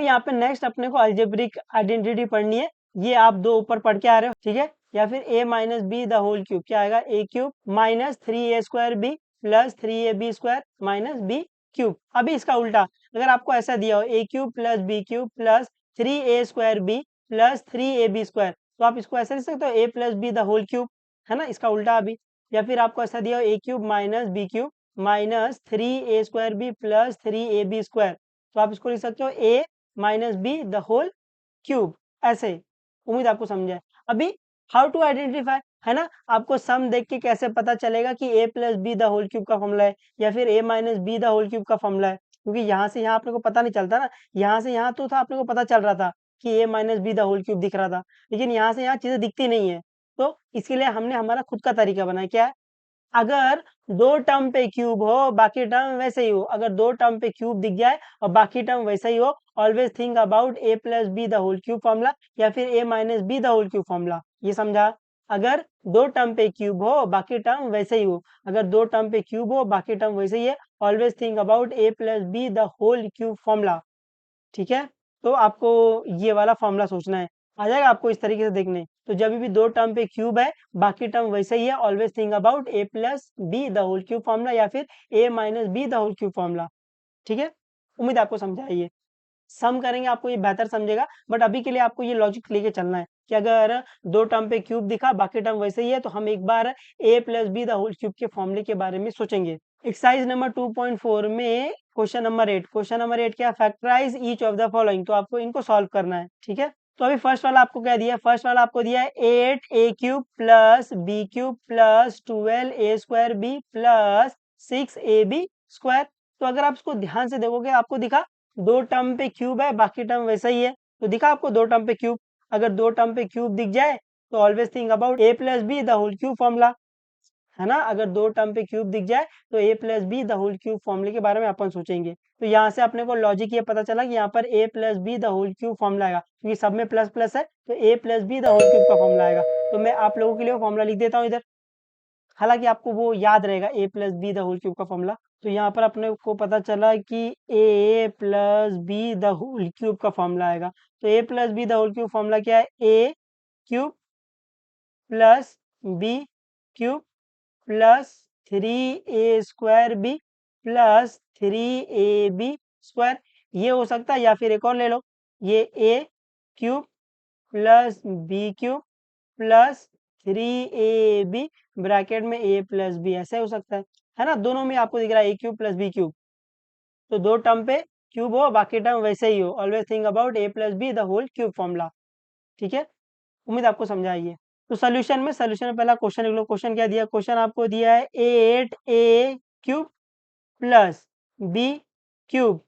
यहाँ पे नेक्स्ट अपने को अलजेब्रिक आइडेंटिटी पढ़नी है, ये आप दो ऊपर पढ़ के आ रहे हो, ठीक है। या फिर a minus B the whole cube, क्या आएगा a cube minus 3a² b plus 3ab² minus b cube. अभी इसका उल्टा, अगर आपको ऐसा दिया हो a cube plus b cube plus 3a² b plus 3ab², तो आप इसको ऐसा लिख सकते हो a plus B the whole cube, है ना, इसका उल्टा अभी। या फिर आपको ऐसा दिया हो a cube minus b cube minus 3a² b plus 3ab², तो आप इसको लिख सकते हो a minus B the whole cube, ऐसे। उम्मीद आपको समझा है। अभी हाउ टू आइडेंटिफाई, है ना, आपको सम देख के कैसे पता चलेगा कि a plus B the whole cube का फॉर्मूला है या फिर a minus B the whole cube का फॉर्मूला है, क्योंकि यहाँ से यहाँ अपने को पता नहीं चलता ना। यहाँ से यहाँ तो था, अपने को पता चल रहा था कि a minus B the whole cube दिख रहा था, लेकिन यहाँ से यहाँ चीजें दिखती नहीं है। तो इसके लिए हमने हमारा खुद का तरीका बनाया, क्या है, अगर दो टर्म पे क्यूब हो बाकी टर्म वैसे ही हो, अगर दो टर्म पे क्यूब दिख जाए और बाकी टर्म वैसे ही हो, always think about a plus B the whole cube formula या फिर a minus B the whole cube formula. ये समझा? अगर दो टर्म पे क्यूब हो बाकी टर्म वैसे ही हो, अगर दो टर्म पे क्यूब हो बाकी टर्म वैसे ही है, always think about a plus B the whole cube formula, ठीक है। तो आपको ये वाला फॉर्मूला सोचना है, आ जाएगा आपको इस तरीके से देखने। तो जब भी दो टर्म पे क्यूब है बाकी टर्म वैसे ही है, always think about a plus B the whole cube formula या फिर a minus B the whole cube formula, ठीक है। उम्मीद आपको समझा है। ये सम करेंगे आपको ये बेहतर समझेगा, बट अभी के लिए आपको ये लॉजिक लेके चलना है कि अगर दो टर्म पे क्यूब दिखा बाकी टर्म वैसे ही है, तो हम एक बार a plus B the whole cube के फॉर्मूले के बारे में सोचेंगे। एक्सरसाइज नंबर 2.4 में क्वेश्चन नंबर 8, क्वेश्चन नंबर 8 क्या, factorise each of the following, तो आपको इनको सॉल्व करना है, ठीक है। तो अभी फर्स्ट वाला आपको क्या दिया है, फर्स्ट वाला आपको दिया है 8a³ plus b³ plus 12a² b plus 6ab²। तो अगर आप इसको ध्यान से देखोगे आपको दिखा दो टर्म पे क्यूब है बाकी टर्म वैसा ही है, तो दिखा आपको दो टर्म पे क्यूब, अगर दो टर्म पे क्यूब दिख जाए तो always think about a plus B the whole cube formula, है ना। अगर दो टर्म पे क्यूब दिख जाए तो a plus B the whole cube फॉर्मूले के बारे में अपन सोचेंगे। तो यहाँ से अपने को लॉजिक ये पता चला कि यहाँ पर a plus B the whole cube formula आएगा, क्योंकि सब में प्लस प्लस है, तो a plus B the whole cube का फॉर्मूला आएगा। तो मैं आप लोगों के लिए फॉर्मूला लिख देता हूँ इधर, हालांकि आपको वो याद रहेगा a plus B the whole cube का फॉर्मूला। तो यहाँ पर अपने को पता चला कि a plus B the whole cube का फॉर्मूला आएगा। तो a plus B the whole cube formula क्या है, a cube plus b cube plus 3a² b plus 3ab², ये हो सकता है। या फिर एक और ले लो, ये a cube plus b cube plus 3ab bracket में a प्लस बी, ऐसे हो सकता है ना। दोनों में आपको दिख रहा है a cube plus b cube, तो दो टर्म पे क्यूब हो बाकी टर्म वैसे ही हो, always think about a plus B the whole cube formula, ठीक है। उम्मीद आपको समझाइए। तो सोल्यूशन में पहला क्वेश्चन लिख लो। क्वेश्चन क्या दिया, क्वेश्चन आपको दिया है 8a³ plus b cube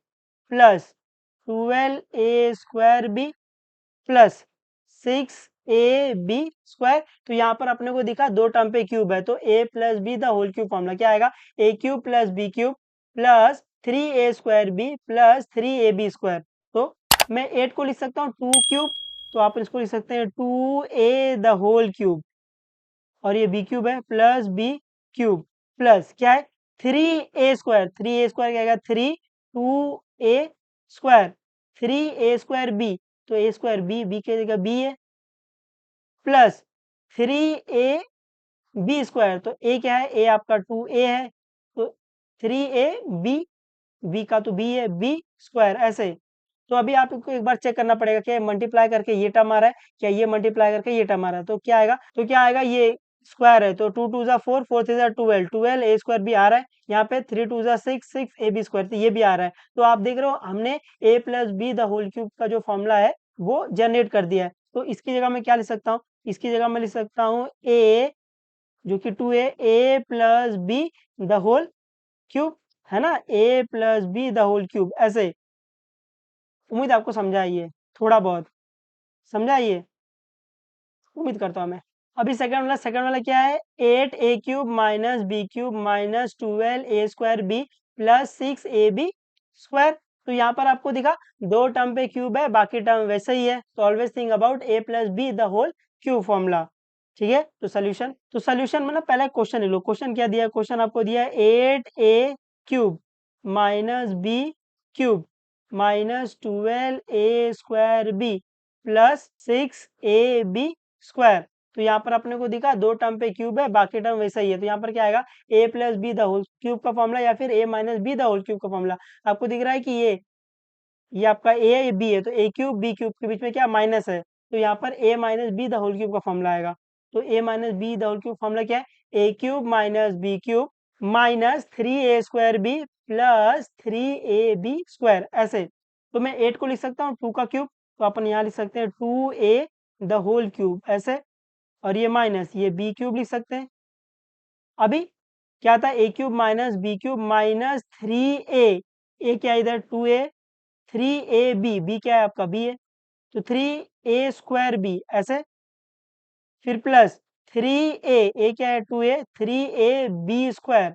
plus 12a² b plus 6ab²। तो यहाँ पर अपने को दिखा दो टर्म पे क्यूब है, तो a plus B the whole cube formula क्या आएगा, a cube plus b cube plus 3a² b plus 3ab²। तो मैं 8 को लिख सकता हूँ 2 क्यूब, तो आप इसको लिख सकते हैं 2a द होल क्यूब, और ये b क्यूब है प्लस b क्यूब प्लस क्या है 3a², 3a² क्या आएगा 3, 2a², 3a² b, तो a² b की जगह b है, प्लस 3ab², तो a क्या है, a आपका 2a है, तो 3ab, b का तो b है, b² ऐसे। तो अभी आपको एक बार चेक करना पड़ेगा, क्या मल्टीप्लाई करके ये टर्म आ रहा है, क्या ये मल्टीप्लाई करके ये टर्म आ रहा है, तो क्या आएगा, ये स्क्वायर है, तो 2 2 जा 4, 4 3 जा 12, 12a² भी आ रहा है, यहाँ पे 3 2 जा 6, 6ab², तो ये भी आ रहा है। तो आप देख रहे हो हमने a plus B the whole cube का जो फॉर्मूला है वो जनरेट कर दिया है। तो इसकी जगह मैं क्या लिख सकता हूँ, इसकी जगह मैं लिख सकता हूँ a जो कि 2a, a plus B the whole cube, है ना, a plus B the whole cube ऐसे। उम्मीद आपको समझाइए, थोड़ा बहुत समझाइए, उम्मीद करता हूँ मैं। अभी सेकंड वाला क्या है, 8a³ minus b³ minus 12a² b plus 6ab²। तो यहाँ पर आपको दिखा दो टर्म पे क्यूब है बाकी टर्म वैसे ही है, तो always think about a plus B the whole cube formula, ठीक है। तो सोल्यूशन में ना पहले क्वेश्चन लिख लो। क्वेश्चन क्या दिया है, क्वेश्चन आपको दिया है 8a³ minus b³ minus 12a² plus 6ab²। तो यहाँ पर अपने को दिखा दो टर्म पे क्यूब है, बाकी टर्म वैसा ही है। तो यहाँ पर क्या आएगा, a plus B the whole cube का फॉर्मूला या फिर a minus B the whole cube का फॉर्मूला। आपको दिख रहा है कि ये आपका a है, ये b है, तो a क्यूब b क्यूब के बीच में क्या माइनस है, तो यहाँ पर a minus B the whole cube का फॉर्मूला आएगा। तो a minus B the whole cube formula क्या है, a cube minus b cube minus 3a² plus 3ab², ऐसे। तो मैं 8 को लिख सकता हूँ 2 का क्यूब, तो अपन यहाँ लिख सकते हैं 2a द होल क्यूब, ऐसे। और ये माइनस ये बी क्यूब लिख सकते हैं। अभी क्या था, a cube minus b cube minus 3a क्या इधर 2a, 3ab, बी क्या है आपका b है, तो 3a² ऐसे। फिर प्लस 3a क्या है 2a, 3ab²।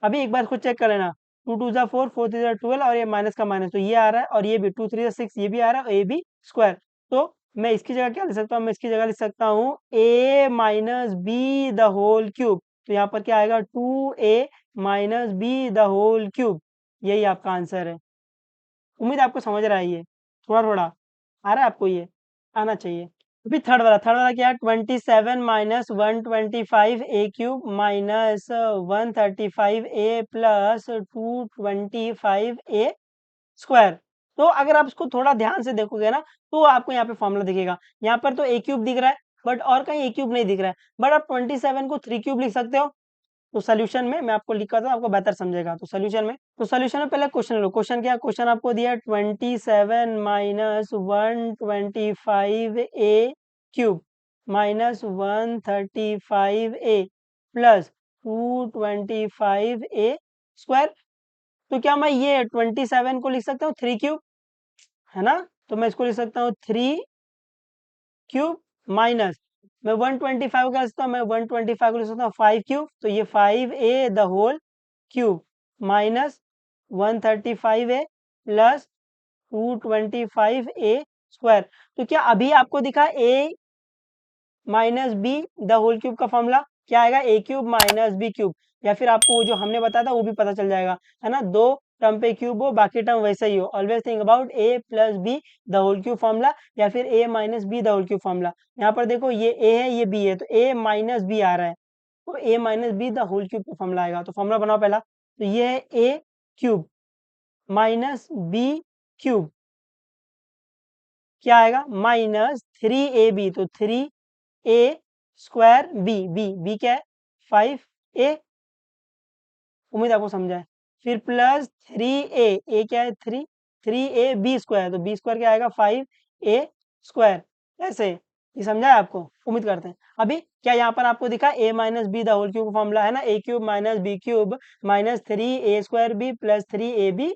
अभी एक बार खुद चेक कर लेना, 2 2 जा 4, 4 3 जा 12, और ये माइनस का माइनस, तो ये आ रहा है, और ये भी 2 3 जा 6, ये भी आ रहा है, और ये भी स्क्वायर। तो मैं इसकी जगह क्या लिख सकता हूँ, मैं इसकी जगह लिख सकता हूँ a minus B the whole cube. तो यहाँ पर क्या आएगा 2a minus B the whole cube, यही आपका आंसर है। उम्मीद आपको समझ रहा है, ये थोड़ा थोड़ा आ रहा है आपको, ये आना चाहिए। अभी थर्ड वाला क्या है, 27 minus 125a³ minus 135a plus 225a²। तो अगर आप इसको थोड़ा ध्यान से देखोगे ना, तो आपको यहाँ पे फॉर्मूला दिखेगा। यहाँ पर तो a³ दिख रहा है, बट और कहीं a³ नहीं दिख रहा है, बट आप 27 को 3³ लिख सकते हो। तो सोल्यूशन में मैं आपको लिखा था, आपको बेहतर समझेगा। तो सोल्यूशन में पहले क्वेश्चन लो। क्वेश्चन क्या, क्वेश्चन आपको दिया 27 minus 125a³ minus 135a plus 225a²। तो क्या मैं ये 27 को लिख सकता हूँ 3³ है ना, तो मैं इसको लिख सकता हूँ 3³ माइनस, मैं 125 का लिख सकता हूँ, मैं 125 को लिख सकता हूँ 5³, तो ये 5a the whole cube minus 135a plus 225a²। तो क्या अभी आपको दिखा a minus B the whole cube का फॉर्मूला क्या आएगा, a³ माइनस b³, या फिर आपको वो जो हमने बताया था वो भी पता चल जाएगा, है ना। दो टर्म पे क्यूब हो, बाकी टर्म वैसे ही हो। Always think about a plus B the whole cube formula या फिर a minus B the whole cube formula. यहाँ पर देखो ये a है, ये b है, तो a माइनस बी आ रहा है, तो a minus B the whole cube का फॉर्मूला आएगा। तो फॉर्मूला बनाओ पहला, तो ये है a³ माइनस b³ क्या आएगा, माइनस 3ab, तो 3a² बी क्या है 5a। उम्मीद आपको समझा है। फिर प्लस 3a क्या है 3a b², तो b² क्या आएगा 5a², ऐसे। ये समझा है आपको, उम्मीद करते हैं। अभी क्या यहाँ पर आपको दिखा a minus B the whole cube formula है ना, a³ minus b³ minus 3a² plus 3ab²।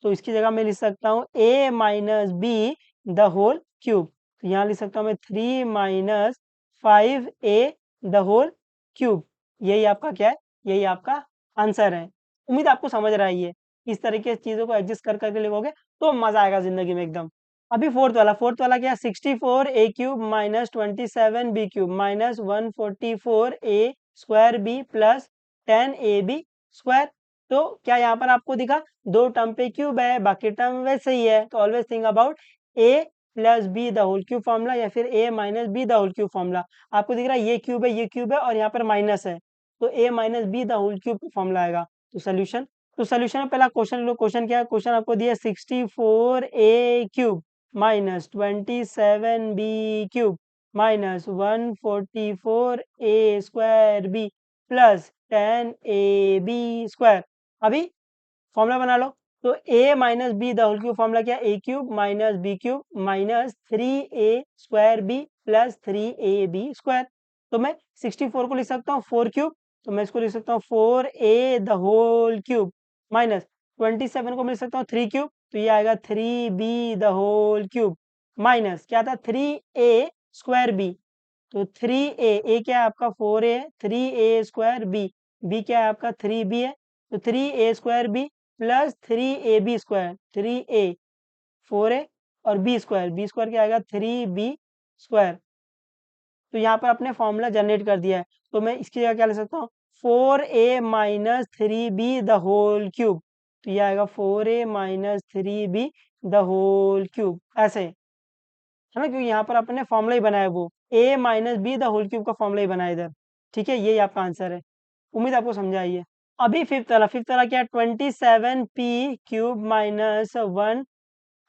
तो इसकी जगह मैं लिख सकता हूँ a minus B the whole cube, तो यहाँ लिख सकता हूँ मैं 3 minus 5a the whole cube. यही आपका क्या है, यही आपका आंसर है। उम्मीद आपको समझ रहा है, ये इस तरीके से चीजों को एडजस्ट कर करके लिखोगे तो मजा आएगा जिंदगी में एकदम। अभी फोर्थ वाला क्या है, 64a³ minus 27b³ minus 144a² plus 10ab²। तो क्या यहाँ पर आपको दिखा दो टर्म पे क्यूब है, बाकी टर्म वैसे ही है। तो always think about a plus B the whole cube formula या फिर a minus B the whole cube formula. आपको दिख रहा है ये क्यूब है, ये क्यूब है, और यहाँ पर माइनस है, तो a minus B the whole cube का फॉर्मूला आएगा। तो सोल्यूशन में पहला क्वेश्चन लो। क्वेश्चन क्या है, क्वेश्चन आपको दिया 64a³ minus 27b³ minus 144a² plus 10ab²। अभी फॉर्मूला बना लो। तो a minus B the whole cube formula क्या है, a³ minus b³ minus 3a² plus 3ab²। तो मैं 64 को लिख सकता हूँ 4³ तो मैं इसको लिख सकता हूँ 4a the whole cube minus 27 को मिल सकता हूँ 3³ तो ये आएगा 3b the whole cube minus क्या था 3a² तो 3a क्या है आपका 4a है 3a² b क्या है आपका 3b है तो 3a² plus 3ab², 3a 4a और b² क्या आएगा 3b²। तो यहाँ पर अपने फॉर्मूला जनरेट कर दिया है, तो मैं इसकी जगह क्या ले सकता हूँ 4a minus 3b the whole cube तो ये आएगा 4a minus 3b the whole cube, ऐसे है ना, क्योंकि यहाँ पर अपने फॉर्मूला ही बनाया वो a minus B the whole cube का फॉर्मूला ही बनाया इधर। ठीक है, यही आपका आंसर है। उम्मीद आपको समझ आई है। अभी फिफ्थ वाला क्या है, 27p³ minus 1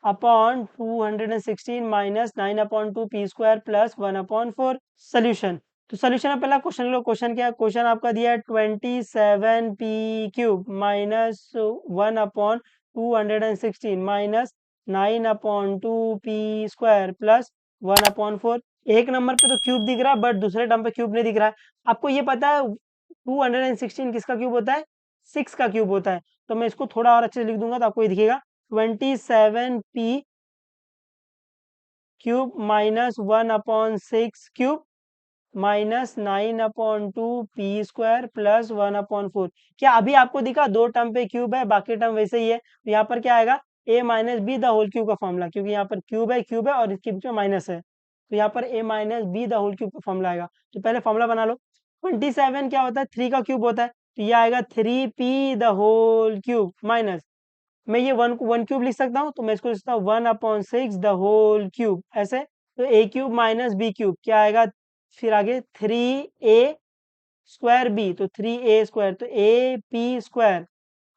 upon 216 minus 9/2p² plus 1/4 solution. तो सोल्यूशन में पहला क्वेश्चन लो। क्वेश्चन क्या है, क्वेश्चन आपका दिया है 27p³ minus 1/216 minus 9/2p² plus 1/4। एक नंबर पे तो क्यूब दिख रहा है बट दूसरे टर्म पे क्यूब नहीं दिख रहा है। आपको ये पता है 216 किसका क्यूब होता है, 6 का क्यूब होता है। तो मैं इसको थोड़ा और अच्छे से लिख दूंगा तो आपको ये दिखेगा 27p³ minus 1/6³ minus 9/2p² plus 1/4। क्या अभी आपको दिखा दो टर्म पे क्यूब है, बाकी टर्म वैसे ही है। तो यहाँ पर क्या आएगा, a minus B the whole cube का फॉर्मूला, क्योंकि यहाँ पर क्यूब है और इसके बीच में माइनस है, तो यहाँ पर a minus B the whole cube का फॉर्मूला आएगा। तो पहले फॉर्मूला बना लो। 27 क्या होता है, 3 का क्यूब होता है, तो ये आएगा 3p the whole cube minus, मैं ये वन क्यूब लिख सकता हूँ, तो मैं इसको लिख सकता हूँ 1/6 द होल क्यूब, ऐसे। तो a³ माइनस b³ क्या आएगा, फिर आगे 3a² b, तो 3a², तो a p²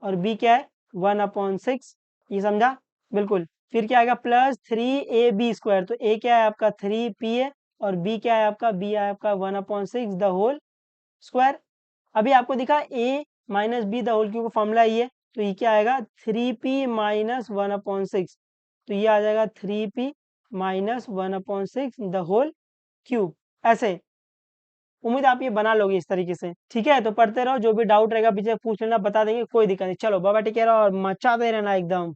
और b क्या है 1/6, ये समझा बिल्कुल। फिर क्या आएगा प्लस 3ab², तो a क्या है आपका 3p है और b क्या है आपका, b है आपका 1/6 द होल स्क्वायर। अभी आपको दिखा a minus B the whole cube का फॉर्मूला ये है, तो ये क्या आएगा 3p माइनस 1/6, तो ये आ जाएगा 3p minus 1/6 the whole cube, ऐसे। उम्मीद आप ये बना लोगे इस तरीके से। ठीक है, तो पढ़ते रहो, जो भी डाउट रहेगा पीछे पूछ लेना, बता देंगे, कोई दिक्कत नहीं। चलो बाबा टेक केयर और मचाते रहना एकदम।